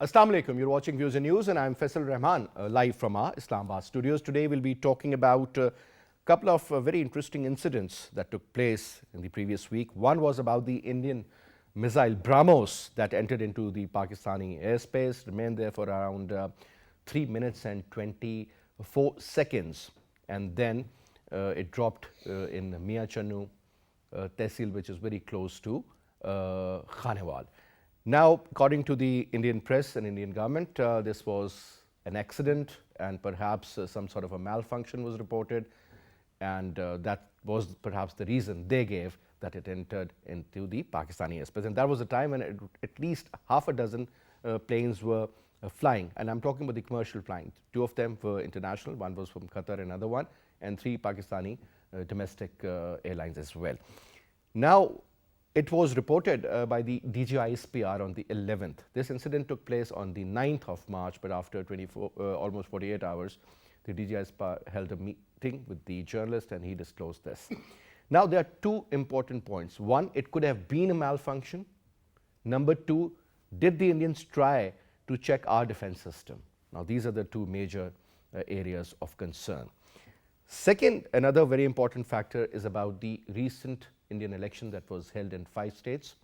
Assalamu alaikum. You're watching Views and News, and I'm Faisal Rehman, live from our Islamabad studios. Today, we'll be talking about a couple of very interesting incidents that took place in the previous week. One was about the Indian missile BrahMos that entered into the Pakistani airspace, remained there for around 3 minutes and 24 seconds, and then it dropped in Mia Channu Tehseen, which is very close to Khanewal. Now, according to the Indian press and Indian government, this was an accident and perhaps some sort of a malfunction was reported, and that was perhaps the reason they gave that it entered into the Pakistani airspace. And that was the time when at least half a dozen planes were flying, and I'm talking about the commercial flying. 2 of them were international, one was from Qatar, another one, and 3 Pakistani domestic airlines as well. Now, it was reported by the DGISPR on the 11th. This incident took place on the 9th of March, but after almost 48 hours, the DGISPR held a meeting with the journalist and he disclosed this. Now, there are 2 important points. One, it could have been a malfunction. Number 2, did the Indians try to check our defense system? Now, these are the 2 major areas of concern. Second, another very important factor is about the recent Indian election that was held in 5 states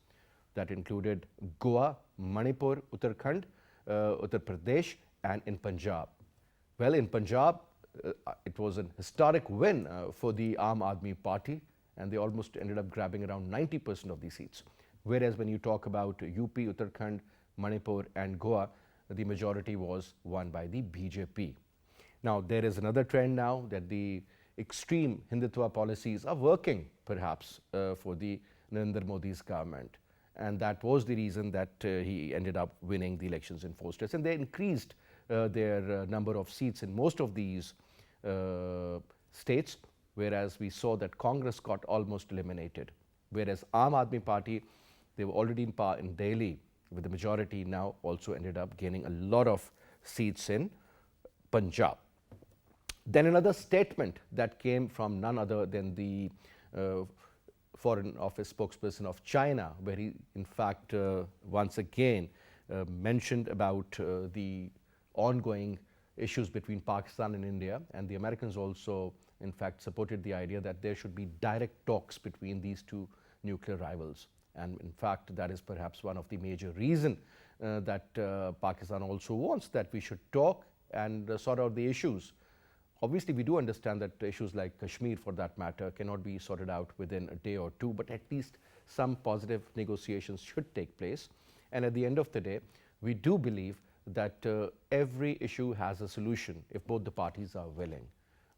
that included Goa, Manipur, Uttarakhand, Uttar Pradesh, and in Punjab. Well, in Punjab, it was a historic win for the Aam Aadmi Party, and they almost ended up grabbing around 90% of these seats. Whereas when you talk about UP, Uttarakhand, Manipur, and Goa, the majority was won by the BJP. Now, there is another trend now that the extreme Hindutva policies are working perhaps for the Narendra Modi's government, and that was the reason that he ended up winning the elections in 4 states, and they increased their number of seats in most of these states, whereas we saw that Congress got almost eliminated, whereas Aam Aadmi Party, they were already in power in Delhi with the majority, now also ended up gaining a lot of seats in Punjab. Then another statement that came from none other than the Foreign Office spokesperson of China, where he in fact once again mentioned about the ongoing issues between Pakistan and India, and the Americans also in fact supported the idea that there should be direct talks between these 2 nuclear rivals. And in fact, that is perhaps one of the major reasons that Pakistan also wants that we should talk and sort out the issues. Obviously, we do understand that issues like Kashmir, for that matter, cannot be sorted out within a day or 2, but at least some positive negotiations should take place. And at the end of the day, we do believe that every issue has a solution if both the parties are willing.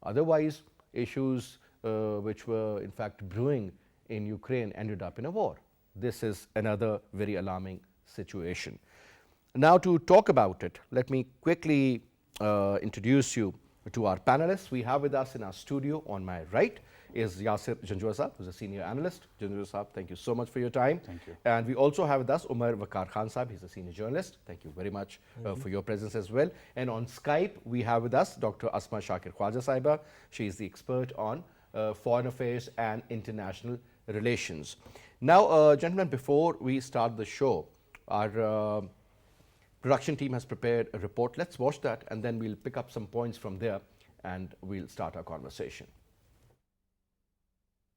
Otherwise, issues which were in fact brewing in Ukraine ended up in a war. This is another very alarming situation. Now, to talk about it, let me quickly introduce you to our panelists. We have with us in our studio on my right is Yasir Janjua, who's a senior analyst. Janjua, thank you so much for your time. Thank you. And we also have with us Umar Waqar Khan Sahib. He's a senior journalist. Thank you very much for your presence as well. And on Skype, we have with us Dr. Asma Shakir Khawaja Sahiba. She is the expert on foreign affairs and international relations. Now, gentlemen, before we start the show, our production team has prepared a report. Let's watch that, and then we'll pick up some points from there, and we'll start our conversation.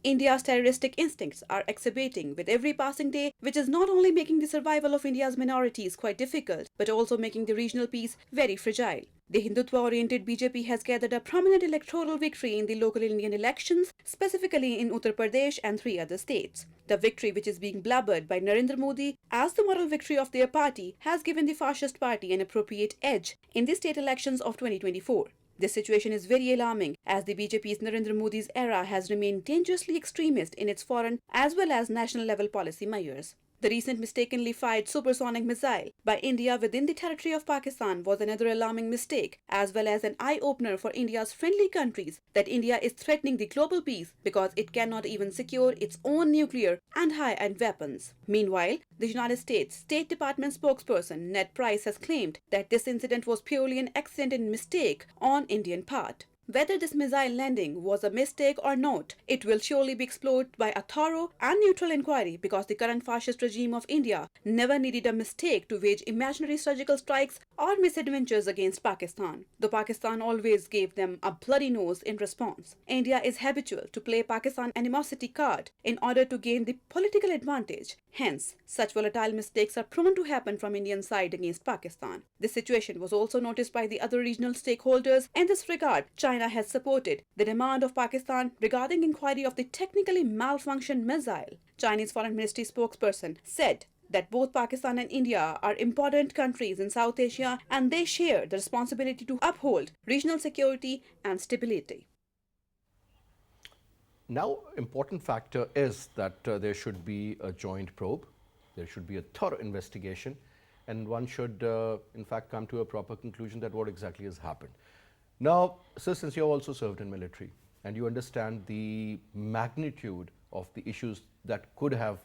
India's terroristic instincts are exacerbating with every passing day, which is not only making the survival of India's minorities quite difficult, but also making the regional peace very fragile. The Hindutva-oriented BJP has gathered a prominent electoral victory in the local Indian elections, specifically in Uttar Pradesh and 3 other states. The victory, which is being blabbered by Narendra Modi as the moral victory of their party, has given the fascist party an appropriate edge in the state elections of 2024. This situation is very alarming, as the BJP's Narendra Modi's era has remained dangerously extremist in its foreign as well as national level policy measures. The recent mistakenly fired supersonic missile by India within the territory of Pakistan was another alarming mistake, as well as an eye-opener for India's friendly countries that India is threatening the global peace because it cannot even secure its own nuclear and high-end weapons. Meanwhile, the United States State Department spokesperson Ned Price has claimed that this incident was purely an accident and mistake on Indian part. Whether this missile landing was a mistake or not, it will surely be explored by a thorough and neutral inquiry because the current fascist regime of India never needed a mistake to wage imaginary surgical strikes or misadventures against Pakistan, though Pakistan always gave them a bloody nose in response. India is habitual to play Pakistan animosity card in order to gain the political advantage. Hence, such volatile mistakes are prone to happen from Indian side against Pakistan. This situation was also noticed by the other regional stakeholders. In this regard, China has supported the demand of Pakistan regarding inquiry of the technically malfunctioned missile. Chinese Foreign Ministry spokesperson said that both Pakistan and India are important countries in South Asia and they share the responsibility to uphold regional security and stability. Now, important factor is that there should be a joint probe, there should be a thorough investigation, and one should, in fact, come to a proper conclusion that what exactly has happened. Now, sir, since you have also served in military and you understand the magnitude of the issues that could have,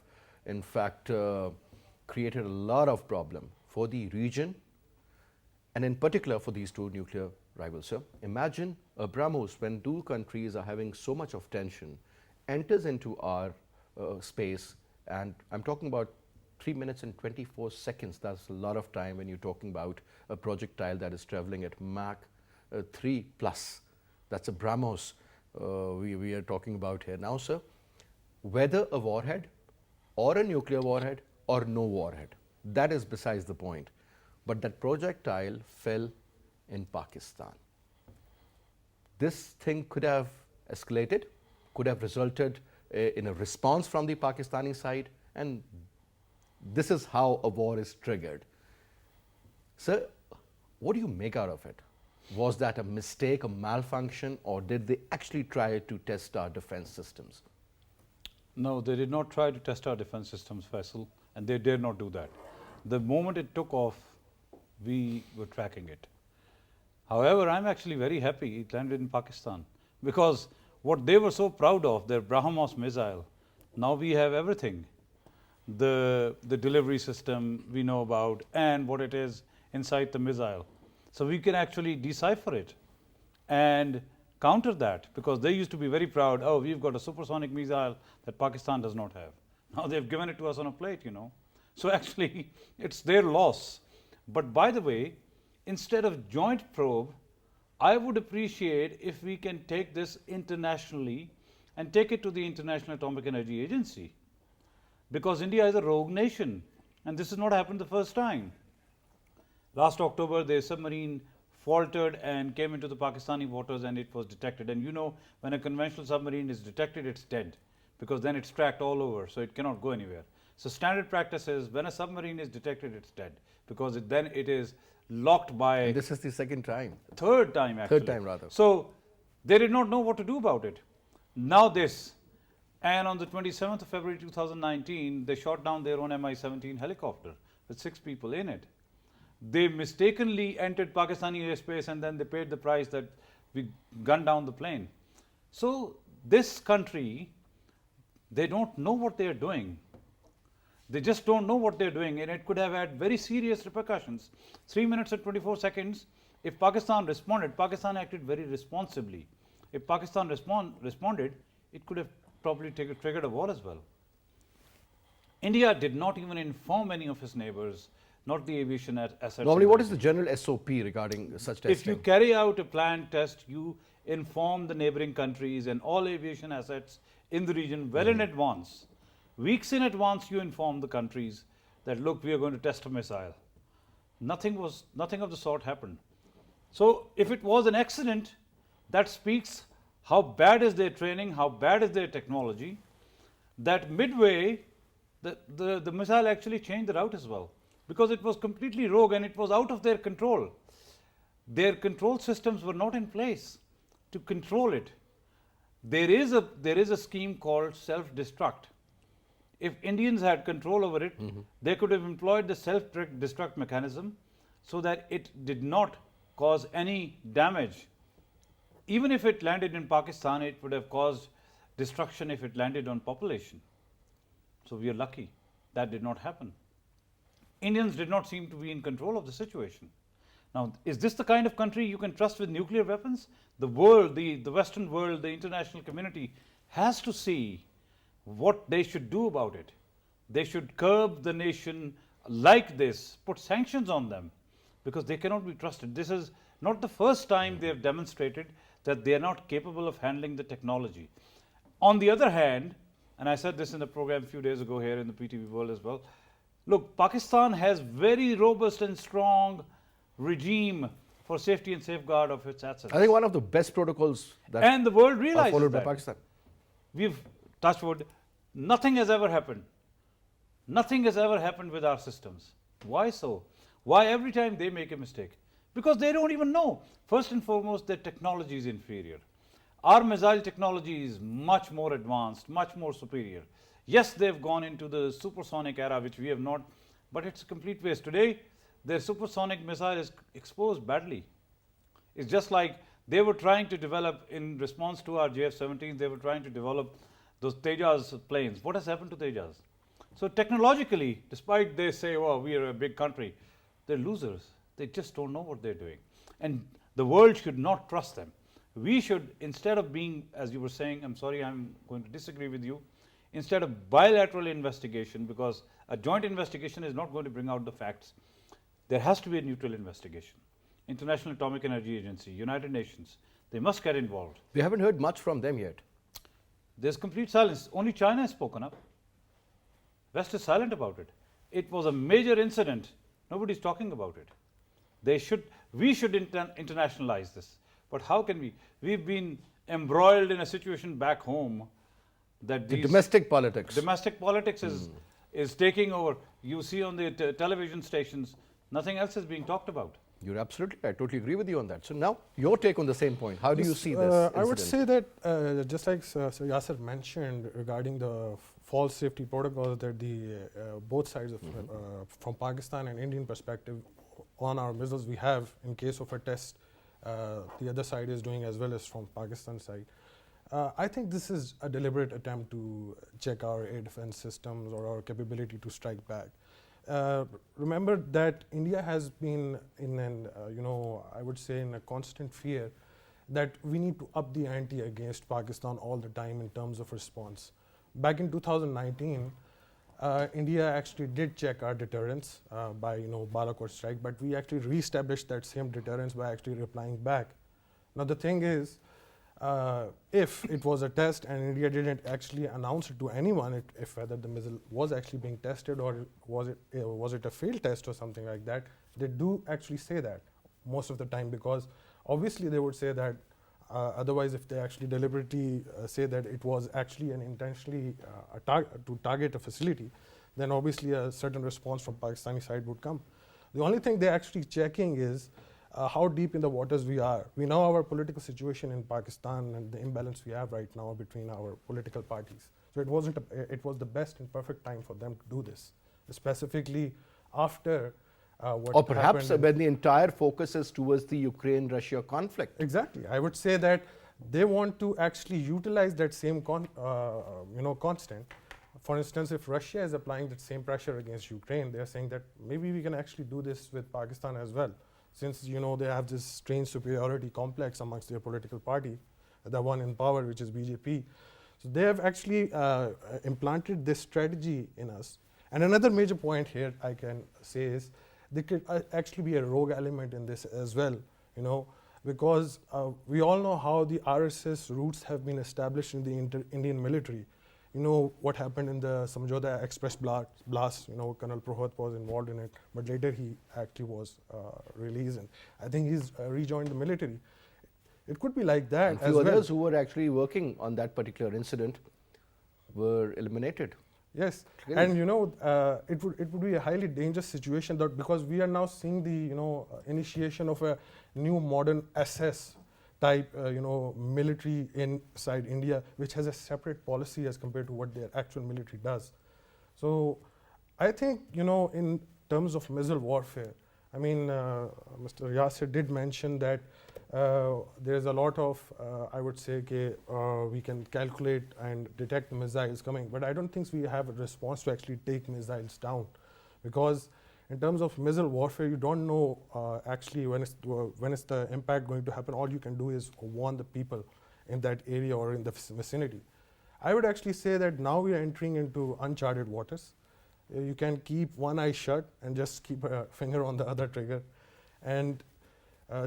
in fact, created a lot of problem for the region and in particular for these two nuclear rivals. Sir, imagine a BrahMos when two countries are having so much of tension, enters into our space, and I'm talking about 3 minutes and 24 seconds. That's a lot of time when you're talking about a projectile that is traveling at Mach 3 plus. That's a BrahMos we are talking about here. Now, sir, whether a warhead or a nuclear warhead or no warhead, that is besides the point. But that projectile fell in Pakistan. This thing could have escalated, could have resulted in a response from the Pakistani side, and this is how a war is triggered. Sir, what do you make out of it? Was that a mistake, a malfunction, or did they actually try to test our defense systems? No, they did not try to test our defense systems, Faisal, and they dare not do that. The moment it took off, we were tracking it. However, I'm actually very happy it landed in Pakistan because what they were so proud of, their BrahMos missile, now we have everything. The delivery system we know about and what it is inside the missile. So we can actually decipher it and counter that because they used to be very proud, oh, we've got a supersonic missile that Pakistan does not have. Now they've given it to us on a plate, you know. So actually, it's their loss. But by the way, instead of joint probe, I would appreciate if we can take this internationally and take it to the International Atomic Energy Agency. Because India is a rogue nation, and this has not happened the first time. Last October, their submarine faltered and came into the Pakistani waters and it was detected. And you know, when a conventional submarine is detected, it's dead because then it's tracked all over, so it cannot go anywhere. So standard practice is when a submarine is detected, it's dead because then it is locked by... And this is the second time. Third time, actually. Third time, rather. So they did not know what to do about it. Now this. And on the 27th of February 2019, they shot down their own Mi-17 helicopter with 6 people in it. They mistakenly entered Pakistani airspace and then they paid the price that we gunned down the plane. So this country, they don't know what they are doing. They just don't know what they're doing, and it could have had very serious repercussions. 3 minutes and 24 seconds, if Pakistan responded, Pakistan acted very responsibly. If Pakistan responded, it could have probably triggered a war as well. India did not even inform any of its neighbors, not the aviation assets. Normally, what is the general SOP regarding such testing? If you carry out a planned test, you inform the neighboring countries and all aviation assets in the region well in advance. Weeks in advance, you inform the countries that, look, we are going to test a missile. Nothing of the sort happened. So if it was an accident, that speaks how bad is their training, how bad is their technology, that midway, the missile actually changed the route as well because it was completely rogue and it was out of their control. Their control systems were not in place to control it. There is a scheme called self-destruct. If Indians had control over it, they could have employed the self-destruct mechanism so that it did not cause any damage. Even if it landed in Pakistan, it would have caused destruction if it landed on population. So we are lucky that did not happen. Indians did not seem to be in control of the situation. Now, is this the kind of country you can trust with nuclear weapons? The world, the Western world, the international community has to see what they should do about it. They should curb the nation like this, put sanctions on them, because they cannot be trusted. This is not the first time they have demonstrated that they are not capable of handling the technology. On the other hand, and I said this in the program a few days ago here in the PTV world as well, look, Pakistan has very robust and strong regime for safety and safeguard of its assets. I think one of the best protocols that And the world are realizes followed by that. Pakistan. We've, touched wood, nothing has ever happened. Nothing has ever happened with our systems. Why so? Why every time they make a mistake? Because they don't even know. First and foremost, their technology is inferior. Our missile technology is much more advanced, much more superior. Yes, they've gone into the supersonic era, which we have not, but it's a complete waste. Today, their supersonic missile is exposed badly. It's just like they were trying to develop, in response to our JF-17, they were trying to develop those Tejas planes. What has happened to Tejas? So technologically, despite they say, oh, we are a big country, they're losers. They just don't know what they're doing. And the world should not trust them. We should, instead of being, as you were saying, I'm sorry, I'm going to disagree with you, instead of bilateral investigation, because a joint investigation is not going to bring out the facts, there has to be a neutral investigation. International Atomic Energy Agency, United Nations, they must get involved. We haven't heard much from them yet. There's complete silence. Only China has spoken up. West is silent about it. It was a major incident. Nobody's talking about it. We should internationalize this. But how can we? We've been embroiled in a situation back home that The domestic politics. domestic politics is taking over. You see on the television stations, nothing else is being talked about. You're absolutely right. I totally agree with you on that. So now, your take on the same point. How do you see this I would say incident? that just like Sir Yasir mentioned regarding the false safety protocols that the both sides of, from Pakistan and Indian perspective on our missiles we have in case of a test, the other side is doing as well as from Pakistan side. I think this is a deliberate attempt to check our air defense systems or our capability to strike back. Remember that India has been in an, I would say in a constant fear that we need to up the ante against Pakistan all the time in terms of response. Back in 2019, India actually did check our deterrence by, Balakot strike, but we actually re-established that same deterrence by actually replying back. Now the thing is, if it was a test and India didn't actually announce it to anyone, if whether the missile was actually being tested or was it a failed test or something like that, they do actually say that most of the time, because obviously they would say that otherwise if they actually deliberately say that it was actually an intentionally to target a facility, then obviously a certain response from Pakistani side would come. The only thing they're actually checking is how deep in the waters we are. We know our political situation in Pakistan and the imbalance we have right now between our political parties. So it was the best and perfect time for them to do this, specifically after what Or perhaps happened. when the entire focus is towards the Ukraine-Russia conflict. Exactly. I would say that they want to actually utilize that same constant. For instance, if Russia is applying that same pressure against Ukraine, they're saying that maybe we can actually do this with Pakistan as well. Since they have this strange superiority complex amongst their political party, the one in power, which is BJP. So they have actually implanted this strategy in us. And another major point here I can say is there could actually be a rogue element in this as well, because we all know how the RSS roots have been established in the Indian military. What happened in the Samjhauta Express blast, Colonel Prohat was involved in it, but later he actually was released, and I think he's rejoined the military. It could be like that And as few well. others who were actually working on that particular incident were eliminated. Yes, Really? and it would be a highly dangerous situation because we are now seeing the initiation of a new modern SS type military inside India, which has a separate policy as compared to what their actual military does. So I think in terms of missile warfare, I mean Mr. Yasir did mention that there's a lot of I would say we can calculate and detect the missiles coming, but I don't think we have a response to actually take missiles down, because In terms of missile warfare, you don't know actually when is the impact going to happen. All you can do is warn the people in that area or in the vicinity. I would actually say that now we are entering into uncharted waters. You can keep one eye shut and just keep a finger on the other trigger, and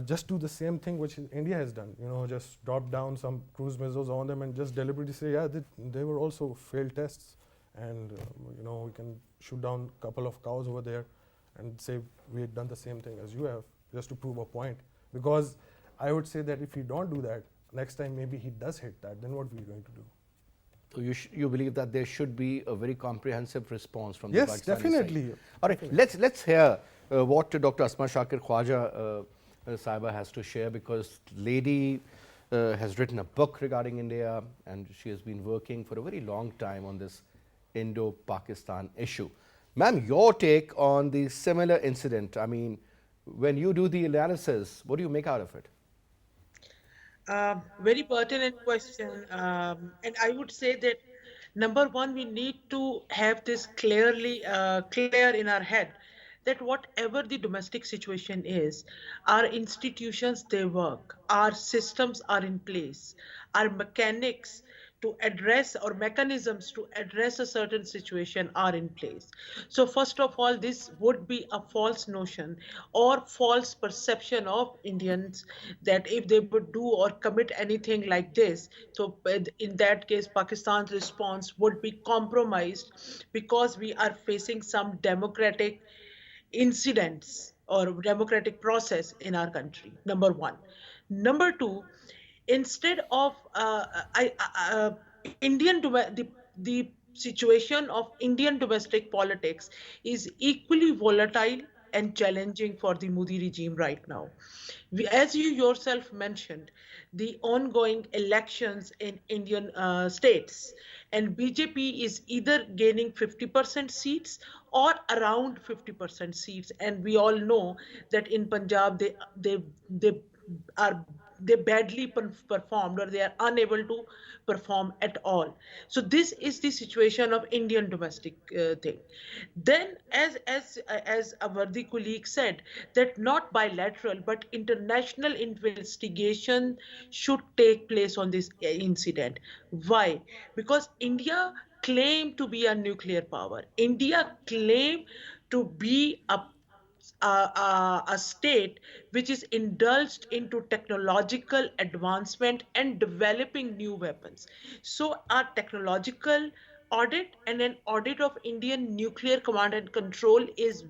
just do the same thing which India has done. Just drop down some cruise missiles on them and just deliberately say, yeah, they were also failed tests, and we can shoot down a couple of cows over there, and say we had done the same thing as you have, just to prove a point. Because I would say that if we don't do that, next time maybe he does hit that, then what are we going to do? So you believe that there should be a very comprehensive response from the Yes, Pakistani definitely. side. All right, let's hear what Dr. Asma Shakir Khawaja Sahiba has to share, because lady has written a book regarding India, and she has been working for a very long time on this Indo-Pakistan issue. Ma'am, your take on the similar incident. I mean, when you do the analysis, what do you make out of it? Very pertinent question. And I would say that number one, we need to have this clear in our head that whatever the domestic situation is, our institutions, they work, our systems are in place, our mechanics to address or mechanisms to address a certain situation are in place. So first of all, this would be a false notion or false perception of Indians that if they would do or commit anything like this, so in that case Pakistan's response would be compromised because we are facing some democratic incidents or democratic process in our country. Number one. Number two, instead of the situation of Indian domestic politics is equally volatile and challenging for the Modi regime right now. As you yourself mentioned, the ongoing elections in Indian states, and BJP is either gaining 50% seats or around 50% seats, and we all know that in Punjab they are they badly performed or they are unable to perform at all. So this is the situation of Indian domestic thing. Then as a worthy colleague said, that not bilateral but international investigation should take place on this incident. Why? Because India claimed to be a nuclear power. India claimed to be a state which is indulged into technological advancement and developing new weapons. So, our technological audit and an audit of Indian nuclear command and control is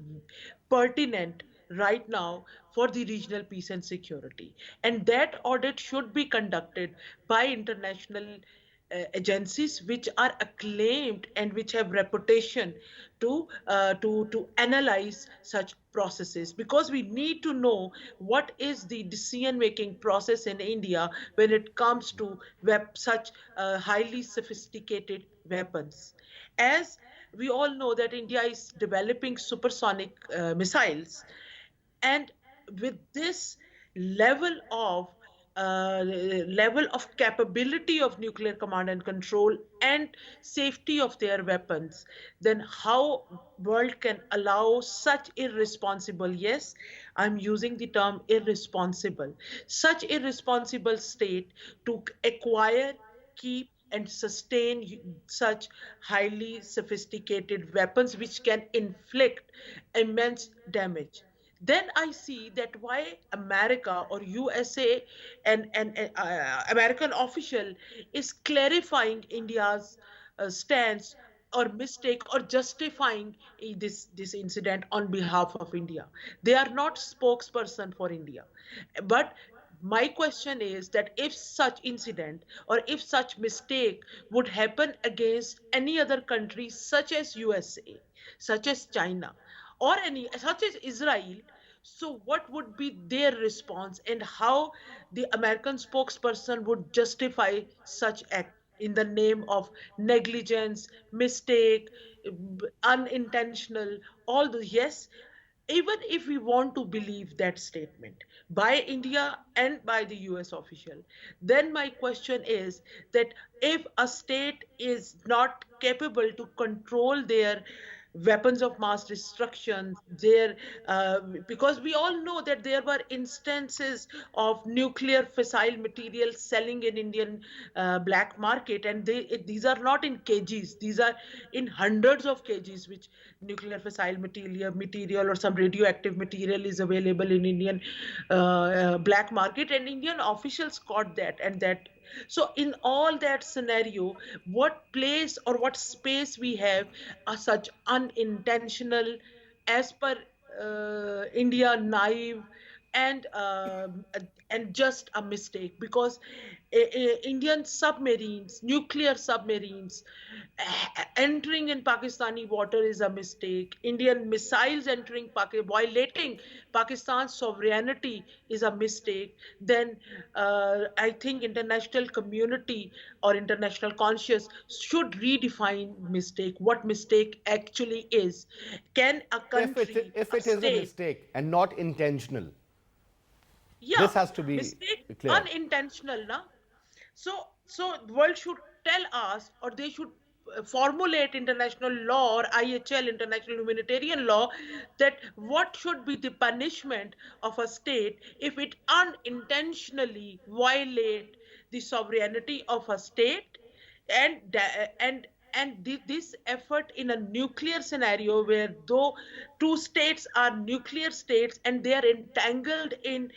pertinent right now for the regional peace and security. And that audit should be conducted by international agencies which are acclaimed and which have reputation to analyze such processes, because we need to know what is the decision making process in India when it comes to such highly sophisticated weapons. As we all know that India is developing supersonic missiles, and with this level of level of capability of nuclear command and control and safety of their weapons, then how world can allow such irresponsible, yes, I'm using the term irresponsible, such irresponsible state to acquire, keep and sustain such highly sophisticated weapons which can inflict immense damage. Then I see that why America or USA and American official is clarifying India's stance or mistake or justifying this incident on behalf of India. They are not spokesperson for India. But my question is that if such incident or if such mistake would happen against any other country such as USA, such as China, or any such as Israel, so what would be their response and how the American spokesperson would justify such act in the name of negligence, mistake, unintentional, all the, yes, even if we want to believe that statement by India and by the US official, then my question is that if a state is not capable to control their weapons of mass destruction there, because we all know that there were instances of nuclear fissile material selling in Indian black market, and these are not in kgs, these are in hundreds of kgs, which nuclear fissile material or some radioactive material is available in Indian black market, and Indian officials caught that. And that, so in all that scenario, what place or what space we have are such unintentional, as per India, naive, and just a mistake, because Indian submarines, nuclear submarines, entering in Pakistani water is a mistake. Indian missiles entering violating Pakistan's sovereignty is a mistake. Then I think international community or international conscious should redefine mistake. What mistake actually is? Can a country, If a it is a state, mistake and not intentional, yeah, this has to be mistake clear. unintentional, na? So the world should tell us, or they should formulate international law or IHL, international humanitarian law, that what should be the punishment of a state if it unintentionally violate the sovereignty of a state, and this effort in a nuclear scenario where though two states are nuclear states and they are entangled in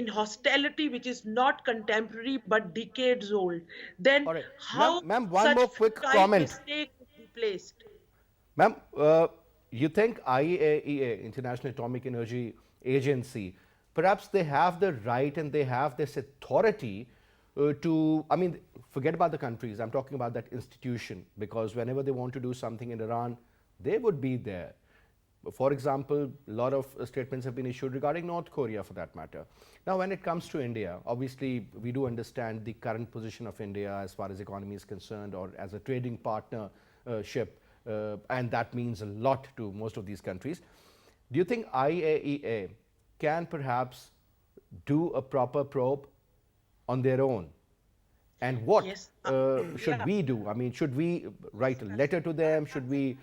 hostility which is not contemporary but decades old, then All right. how Ma'am, one such more quick futile comment. mistake would be placed? Ma'am, you think IAEA, International Atomic Energy Agency, perhaps they have the right and they have this authority to, I mean, forget about the countries, I'm talking about that institution, because whenever they want to do something in Iran, they would be there. For example, a lot of statements have been issued regarding North Korea for that matter. Now, when it comes to India, obviously, we do understand the current position of India as far as economy is concerned or as a trading partnership, and that means a lot to most of these countries. Do you think IAEA can perhaps do a proper probe on their own? And what Yes, should yeah. we do? I mean, should we write a letter to them? Should we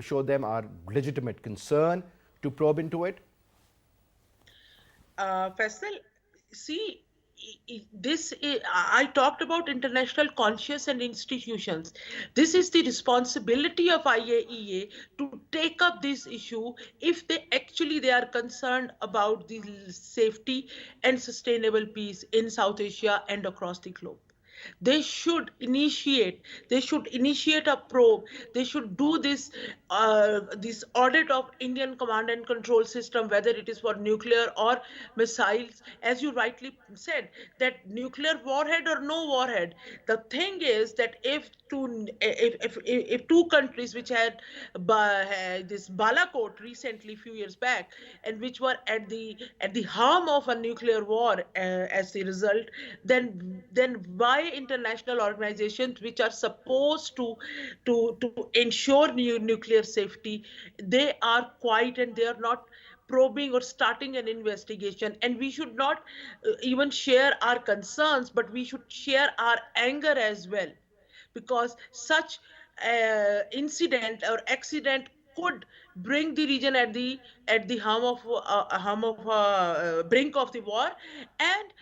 show them our legitimate concern to probe into it? Faisal, see, I talked about international conscience and institutions. This is the responsibility of IAEA to take up this issue if they are concerned about the safety and sustainable peace in South Asia and across the globe. They should initiate a probe. They should do this audit of Indian command and control system, whether it is for nuclear or missiles. As you rightly said, that nuclear warhead or no warhead, the thing is that if two countries which had this Balakot recently, few years back, and which were at the harm of a nuclear war as the result, then why international organizations which are supposed to ensure nuclear safety, they are quiet and they are not probing or starting an investigation? And we should not even share our concerns, but we should share our anger as well, because such incident or accident could bring the region at the brink of the war, and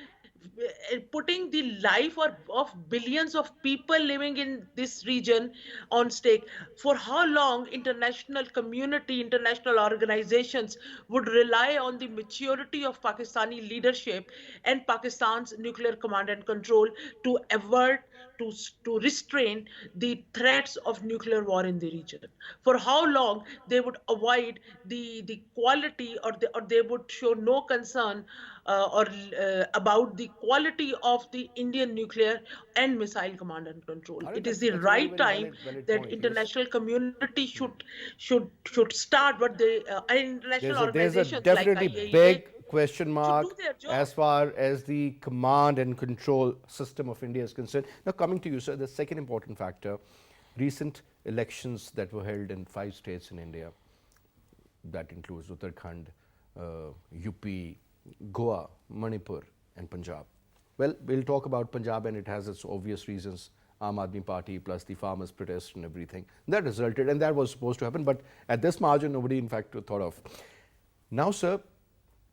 putting the life of billions of people living in this region on stake. For how long international community, international organizations would rely on the maturity of Pakistani leadership and Pakistan's nuclear command and control to avert, to restrain the threats of nuclear war in the region? For how long they would avoid the quality, or they would show no concern or about the quality of the Indian nuclear and missile command and control? All right, It is the that's a very, right very time valid that point. Yes. international community should start what they and international There's a organizations like definitely IAEA big question should do mark their job. as far as the command and control system of India is concerned. Now, coming to you, sir, the second important factor, recent elections that were held in 5 states in India, that includes Uttarakhand, UP, Goa, Manipur, and Punjab. Well, we'll talk about Punjab, and it has its obvious reasons Aam Aadmi Party plus the farmers' protest and everything. That resulted, and that was supposed to happen, but at this margin, nobody in fact thought of. Now, sir,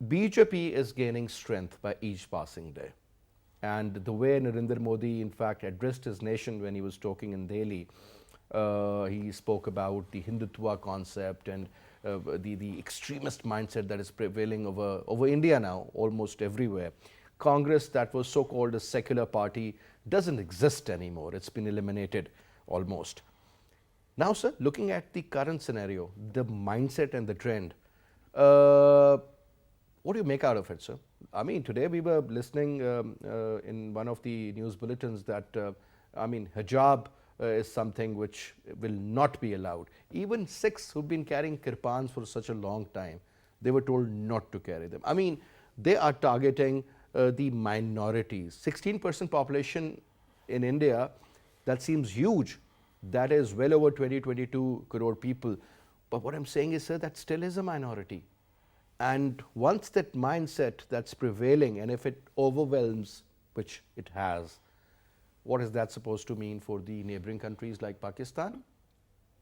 BJP is gaining strength by each passing day. And the way Narendra Modi, in fact, addressed his nation when he was talking in Delhi, he spoke about the Hindutva concept and the extremist mindset that is prevailing over India now, almost everywhere. Congress, that was so-called a secular party, doesn't exist anymore. It's been eliminated almost. Now, sir, looking at the current scenario, the mindset and the trend, what do you make out of it, sir? I mean, today we were listening in one of the news bulletins that, hijab is something which will not be allowed. Even Sikhs who've been carrying kirpans for such a long time, they were told not to carry them. I mean, they are targeting the minorities. 16% population in India, that seems huge. That is well over 22 crore people. But what I'm saying is, sir, that still is a minority. And once that mindset that's prevailing, and if it overwhelms, which it has, what is that supposed to mean for the neighboring countries like Pakistan,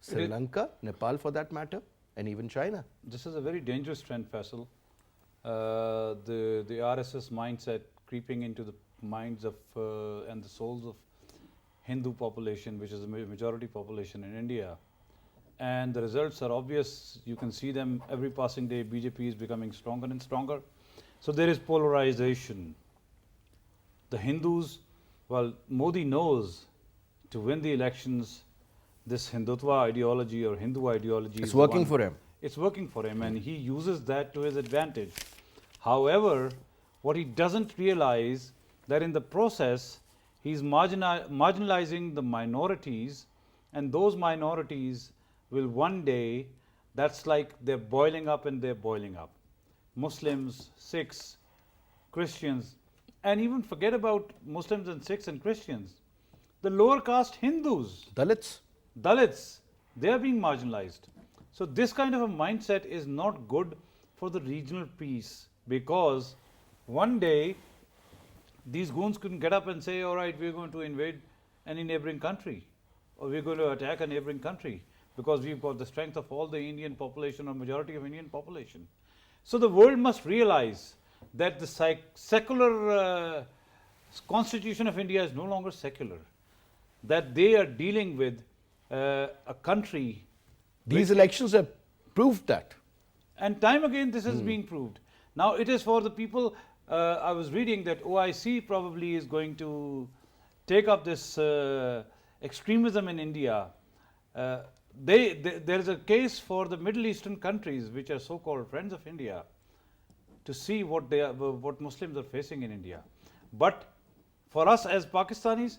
Sri Lanka, Nepal for that matter, and even China? This is a very dangerous trend, Faisal. The RSS mindset creeping into the minds of and the souls of Hindu population, which is the majority population in India. And the results are obvious. You can see them every passing day. BJP is becoming stronger and stronger. So there is polarization. The Hindus, well, Modi knows to win the elections, this Hindutva ideology or Hindu ideology is working for him. It's working for him, and he uses that to his advantage. However, what he doesn't realize that in the process, he's marginalizing the minorities, and those minorities will one day, that's like they're boiling up and they're boiling up. Muslims, Sikhs, Christians, and even forget about Muslims and Sikhs and Christians. The lower caste Hindus, Dalits, they are being marginalized. So this kind of a mindset is not good for the regional peace, because one day these goons couldn't get up and say, all right, we're going to invade any neighboring country, or we're going to attack a neighboring country, because we've got the strength of all the Indian population or majority of Indian population. So the world must realize that the secular constitution of India is no longer secular, that they are dealing with a country. These elections have proved that. And time again this is being proved. Now it is for the people, I was reading that OIC probably is going to take up this extremism in India. There is a case for the Middle Eastern countries, which are so-called friends of India, to see what Muslims are facing in India. But for us as Pakistanis,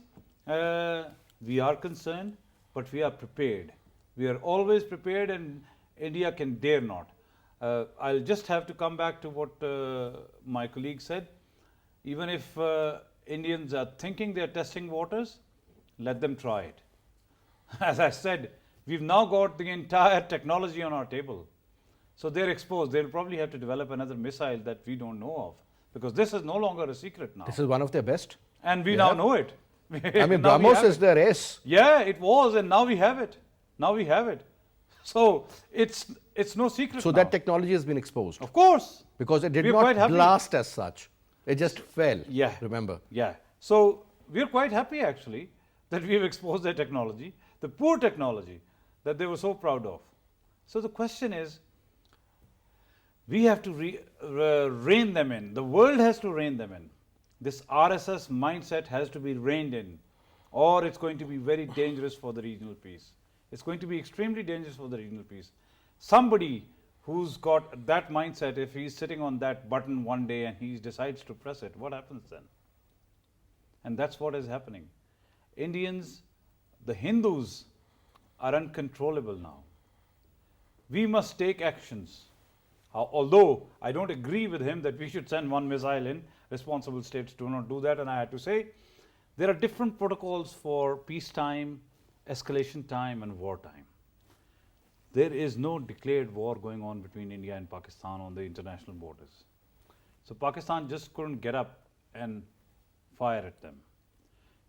we are concerned, but we are prepared. We are always prepared, and India can dare not. I'll just have to come back to what my colleague said. Even if Indians are thinking they are testing waters, let them try it. As I said, we've now got the entire technology on our table. So they're exposed. They'll probably have to develop another missile that we don't know of, because this is no longer a secret now. This is one of their best. And we now know it. I mean, BrahMos is their ace. Yeah, it was, and now we have it. Now we have it. So it's no secret So now. that technology has been exposed. Of course. Because it did We're not quite happy. blast as such. It just fell. Yeah. Remember. Yeah. So we're quite happy actually that we've exposed their technology, the poor technology that they were so proud of. So the question is, we have to rein them in. The world has to rein them in. This RSS mindset has to be reined in, or it's going to be very dangerous for the regional peace. It's going to be extremely dangerous for the regional peace. Somebody who's got that mindset, if he's sitting on that button one day and he decides to press it, what happens then? And that's what is happening. Indians, the Hindus, are uncontrollable now. We must take actions. Although I don't agree with him that we should send one missile in, responsible states do not do that, and I had to say, there are different protocols for peacetime, escalation time, and wartime. There is no declared war going on between India and Pakistan on the international borders. So Pakistan just couldn't get up and fire at them.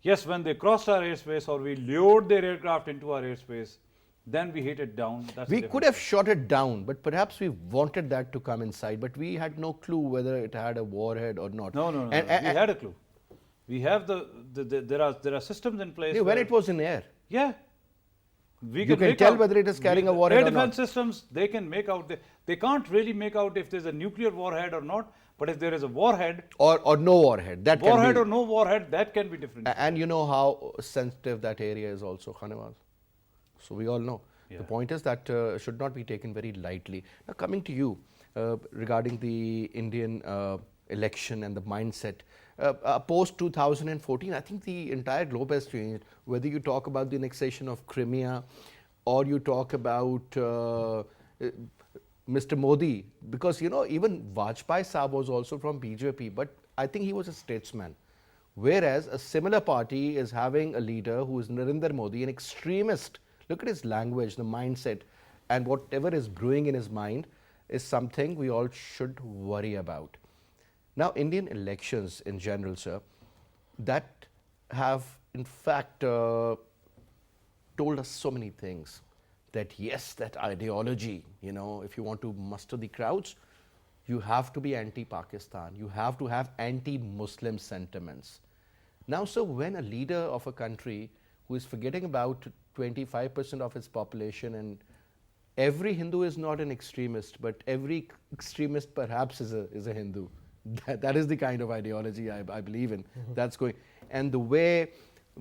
Yes, when they crossed our airspace or we lured their aircraft into our airspace, then we hit it down. That's We the could difference. have shot it down, but perhaps we wanted that to come inside, but we had no clue whether it had a warhead or not. No, no, no, And- no. We and- had a clue. We have there are systems in place. when where- it was in air. yeah, we You can make tell out- whether it is carrying a the warhead air or not. defense systems, they can make out. They can't really make out if there's a nuclear warhead or not. But if there is a warhead, Or no warhead. That warhead can be, or no warhead, that can be different. And you know how sensitive that area is also, Khanewal. So we all know. The Yeah. point is that should not be taken very lightly. Now coming to you regarding the Indian election and the mindset. Post 2014, I think the entire globe has changed. Whether you talk about the annexation of Crimea or you talk about Mr. Modi, because you know even Vajpayee Saab was also from BJP, but I think he was a statesman. Whereas a similar party is having a leader who is Narendra Modi, an extremist. Look at his language, the mindset, and whatever is brewing in his mind is something we all should worry about. Now, Indian elections in general, sir, that have in fact told us so many things. That yes, that ideology, you know, if you want to muster the crowds, you have to be anti-Pakistan. You have to have anti-Muslim sentiments. Now, so when a leader of a country who is forgetting about 25% of its population, and every Hindu is not an extremist, but every extremist perhaps is a Hindu. That is the kind of ideology I believe in. That's going. And the way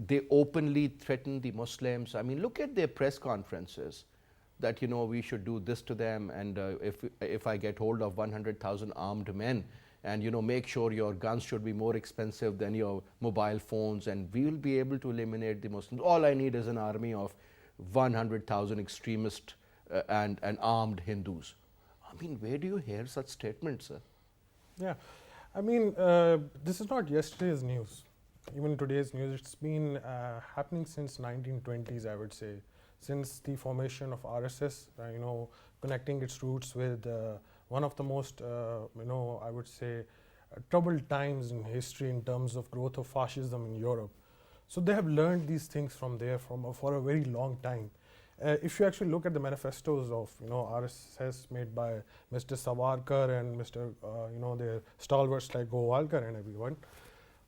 they openly threaten the Muslims. I mean, look at their press conferences that, you know, we should do this to them, and if I get hold of 100,000 armed men, and, you know, make sure your guns should be more expensive than your mobile phones, and we will be able to eliminate the Muslims. All I need is an army of 100,000 extremist and armed Hindus. I mean, where do you hear such statements, sir? Yeah, I mean, this is not yesterday's news. Even today's news, it's been happening since 1920s, I would say, since the formation of RSS, you know, connecting its roots with one of the most, you know, I would say, troubled times in history in terms of growth of fascism in Europe. So they have learned these things from there for a very long time. If you actually look at the manifestos of, you know, RSS made by Mr. Savarkar and Mr. You know, their stalwarts like Gowalkar and everyone,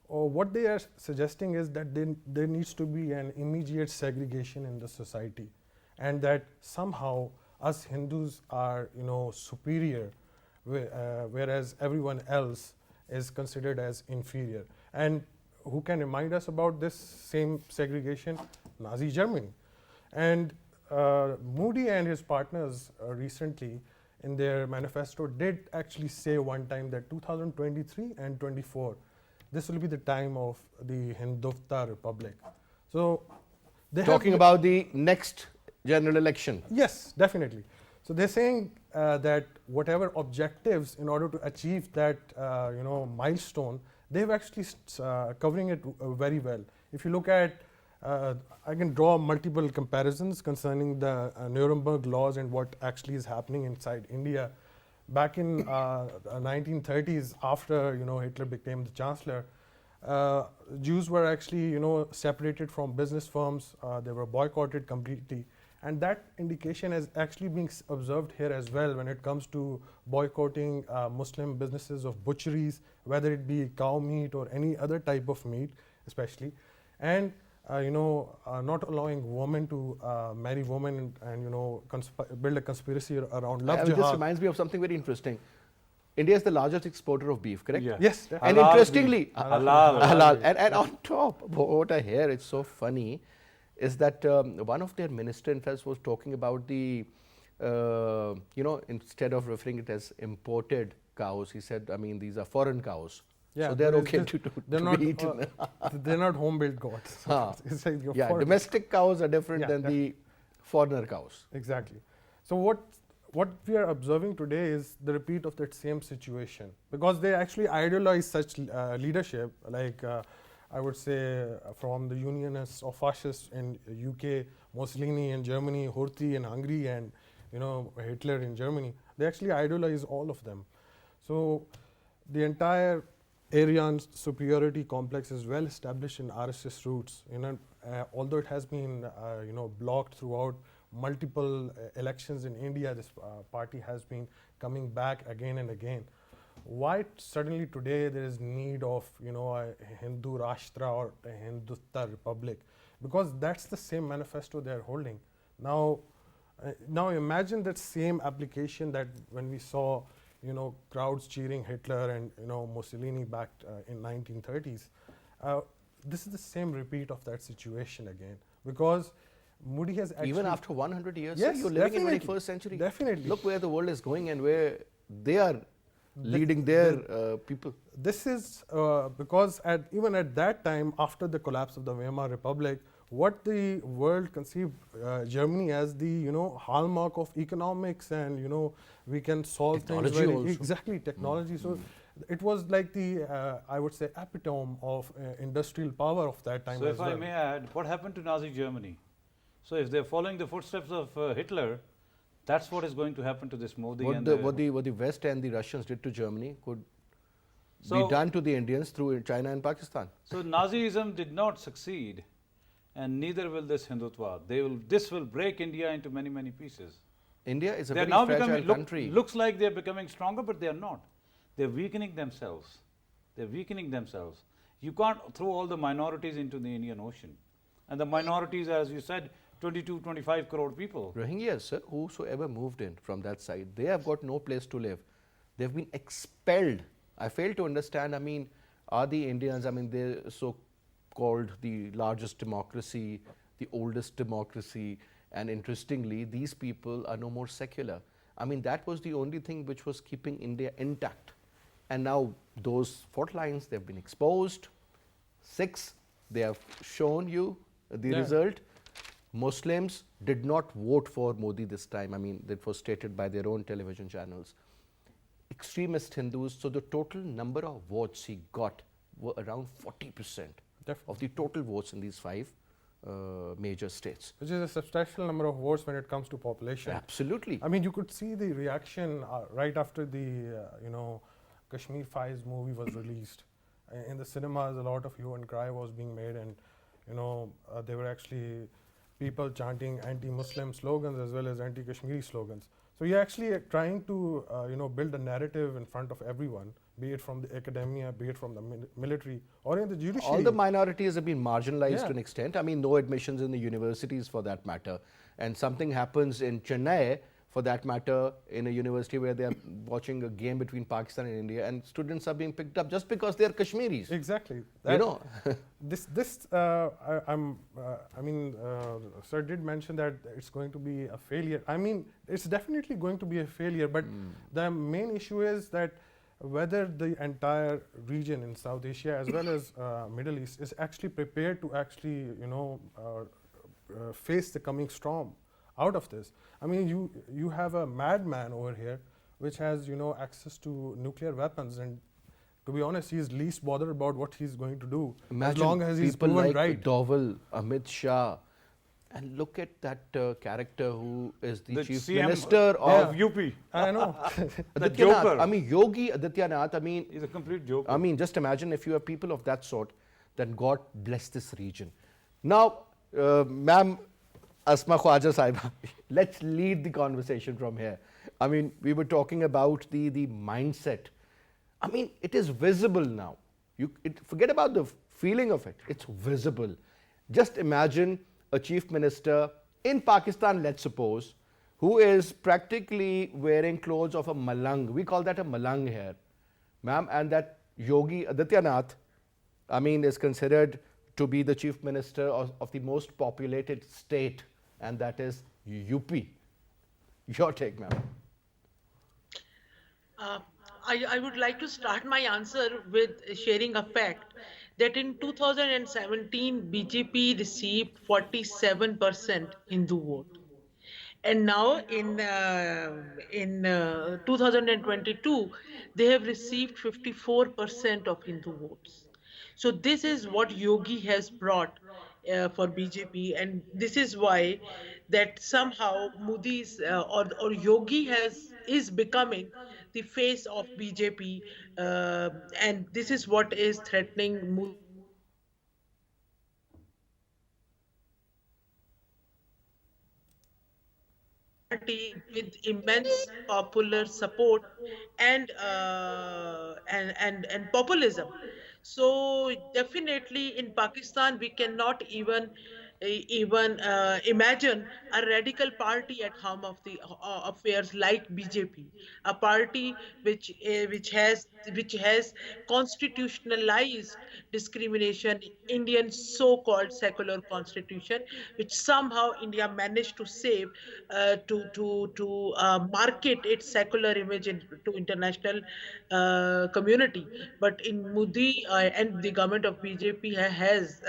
what they are suggesting is that there needs to be an immediate segregation in the society, and that somehow us Hindus are, you know, superior, whereas everyone else is considered as inferior. And who can remind us about this same segregation? Nazi Germany. And Modi and his partners recently in their manifesto did actually say one time that 2023 and 24, this will be the time of the Hindutva Republic. So they Talking about the next general election. Yes, definitely. So they're saying that whatever objectives in order to achieve that you know, milestone, they've actually covering it very well. If you look at, I can draw multiple comparisons concerning the Nuremberg laws and what actually is happening inside India. Back in 1930s, after, you know, Hitler became the chancellor, Jews were actually, you know, separated from business firms. They were boycotted completely. And that indication is actually being observed here as well when it comes to boycotting Muslim businesses of butcheries, whether it be cow meat or any other type of meat, especially. And you know, not allowing women to marry women and you know, build a conspiracy around love This jihad. reminds me of something very interesting. India is the largest exporter of beef, correct? Yeah. Yes, And Halal interestingly, beef. Halal. halal. And on top, what I hear, it's so funny, is that one of their minister, in fact, was talking about the, you know, instead of referring it as imported cows, he said, I mean, these are foreign cows. Yeah, so they're but okay it's- to they're be not, eaten. they're not home-built goats. Huh. It's like you're Yeah, foreign. domestic cows are different Yeah, than the foreigner cows. Exactly. So what we are observing today is the repeat of that same situation, because they actually idolize such leadership, like I would say from the unionists or fascists in UK, Mussolini in Germany, Horthy in Hungary, and you know, Hitler in Germany. They actually idolize all of them. So the entire Aryan superiority complex is well established in RSS roots. Although it has been blocked throughout multiple elections in India, this party has been coming back again and again. Why suddenly today there is need of a Hindu Rashtra or a Hindutva Republic? Because that's the same manifesto they are holding. Now imagine that same application that when we saw crowds cheering Hitler and Mussolini back in 1930s. This is the same repeat of that situation again, because Modi has actually, Even after 100 years, yes, you're living in definitely, 21st century. definitely. Look where the world is going and where they are leading their people. This is because even at that time, after the collapse of the Weimar Republic, what the world conceived Germany as the hallmark of economics, and we can solve Technology things also. exactly, technology. So it was like the I would say epitome of industrial power of that time So as if well. I may add, what happened to Nazi Germany? So if they're following the footsteps of Hitler, that's what is going to happen to this Modi. What And the West and the Russians did to Germany could So- be done to the Indians through China and Pakistan. So Nazism did not succeed, and neither will this Hindutva. This will break India into many, many pieces. India is a They're very now fragile becoming, country. looks like they're becoming stronger, but they're not. They're weakening themselves. They're weakening themselves. You can't throw all the minorities into the Indian Ocean. And the minorities, as you said, 22, 25 crore people. Rohingyas, sir, whosoever moved in from that side, they have got no place to live. They've been expelled. I fail to understand. I mean, are the Indians, I mean, they're so called the largest democracy, the oldest democracy, and interestingly, these people are no more secular. I mean, that was the only thing which was keeping India intact. And now those fault lines, they've been exposed. 6, they have shown you the Yeah. result. Muslims did not vote for Modi this time. I mean, that was stated by their own television channels. Extremist Hindus, so the total number of votes he got were around 40% of the total votes in these 5 major states. Which is a substantial number of votes when it comes to population. Absolutely. I mean, you could see the reaction right after the Kashmir Files movie was released. In the cinemas, a lot of hue and cry was being made, and there were actually people chanting anti-Muslim slogans as well as anti-Kashmiri slogans. So you're actually trying to build a narrative in front of everyone, be it from the academia, be it from the military, or in the judiciary. All the minorities have been marginalized Yeah. to an extent. I mean, no admissions in the universities for that matter. And something happens in Chennai, for that matter, in a university where they are watching a game between Pakistan and India, and students are being picked up just because they are Kashmiris. Exactly. You know, Sir did mention that it's going to be a failure. I mean, it's definitely going to be a failure, but the main issue is that whether the entire region in South Asia as well as Middle East is actually prepared to actually, face the coming storm out of this. I mean, you have a madman over here which has, access to nuclear weapons, and to be honest, he's least bothered about what he's going to do imagine as long as he's people proven like right. Doval, Amit Shah, and look at that character who is the chief CM minister of of UP. I know. Adityanath. joker. I mean, Yogi Adityanath. I mean, He's a complete joke. I mean, just imagine if you have people of that sort, then God bless this region. Now, ma'am, Asma Khawaja Sahiba, let's lead the conversation from here. I mean, we were talking about the mindset. I mean, it is visible now. Forget about the feeling of it. It's visible. Just imagine a chief minister in Pakistan, let's suppose, who is practically wearing clothes of a malang. We call that a malang here, ma'am. And that Yogi Adityanath, I mean, is considered to be the chief minister of the most populated state, and that is UP. Your take, ma'am. I would like to start my answer with sharing a fact that in 2017 BJP received 47% Hindu vote, and now in 2022 they have received 54% of Hindu votes. So this is what Yogi has brought for BJP, and this is why that somehow Modi's or Yogi is becoming the face of BJP, and this is what is threatening Modi's party with immense popular support and populism. So definitely in Pakistan we cannot even imagine a radical party at helm of the affairs like BJP, a party which has constitutionalized discrimination in Indian so-called secular constitution, which somehow India managed to save to market its secular image to international community. But in Modi and the government of BJP has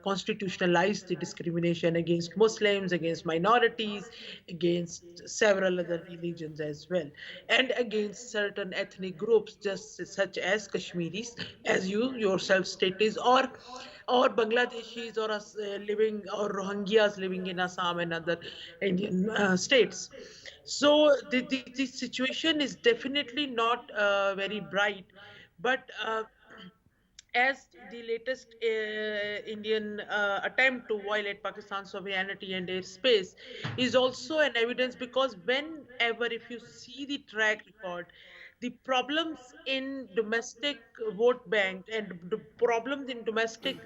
constitutionalized the discrimination against Muslims, against minorities, against several other religions as well, and against certain ethnic groups, just such as Kashmiris, as you yourself stated, or Bangladeshis, or living, or Rohingyas living in Assam and other Indian states. So the situation is definitely not very bright, but as the latest Indian attempt to violate Pakistan's sovereignty and airspace is also an evidence, because whenever, if you see the track record, the problems in domestic vote bank and the problems in domestic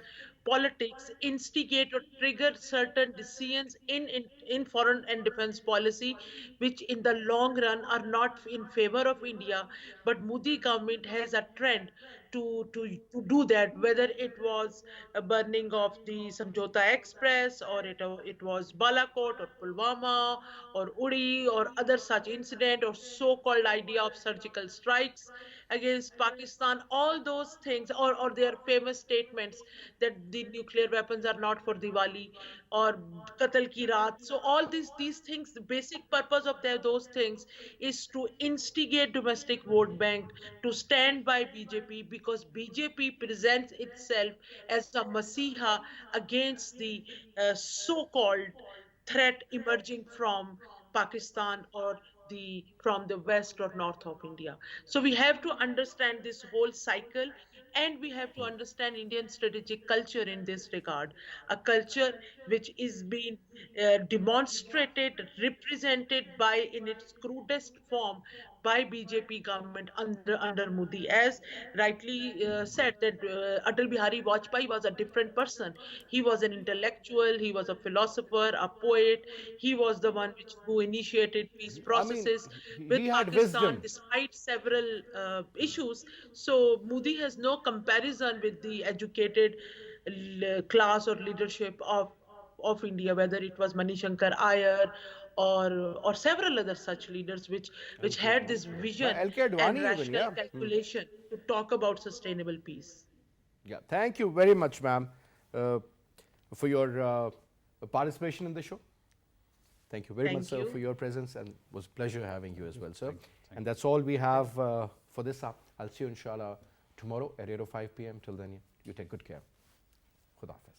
politics instigate or trigger certain decisions in foreign and defense policy, which in the long run are not in favor of India. But Modi government has a trend to do that, whether it was a burning of the Samjhota Express, or it was Balakot or Pulwama or Uri or other such incident, or so-called idea of surgical strikes against Pakistan, all those things, or their famous statements that the nuclear weapons are not for Diwali, or Qatal ki Raat. So all these things, the basic purpose of those things is to instigate domestic vote bank to stand by BJP, because BJP presents itself as a masiha against the so-called threat emerging from Pakistan, or from the west or north of India. So we have to understand this whole cycle, and we have to understand Indian strategic culture in this regard, a culture which is being demonstrated, represented by, in its crudest form, by BJP government under Modi. As rightly said, that Atal Bihari Vajpayee was a different person. He was an intellectual, he was a philosopher, a poet. He was the one who initiated peace I mean, processes with he had Pakistan wisdom. despite several issues. So Modi has no comparison with the educated class or leadership of India, whether it was Manishankar Iyer, or several other such leaders which LK had Advani. this By vision LK and Advani even, rational yeah. calculation to talk about sustainable peace. Yeah, thank you very much, ma'am, uh, for your participation in the show. Thank you very much, Thank sir, for you. your presence, and it was a pleasure having you as well, sir. Thank you. And that's all we have for this up. I'll see you, inshallah, tomorrow at 8 or 5 p.m. Till then, you take good care. Khuda Hafiz.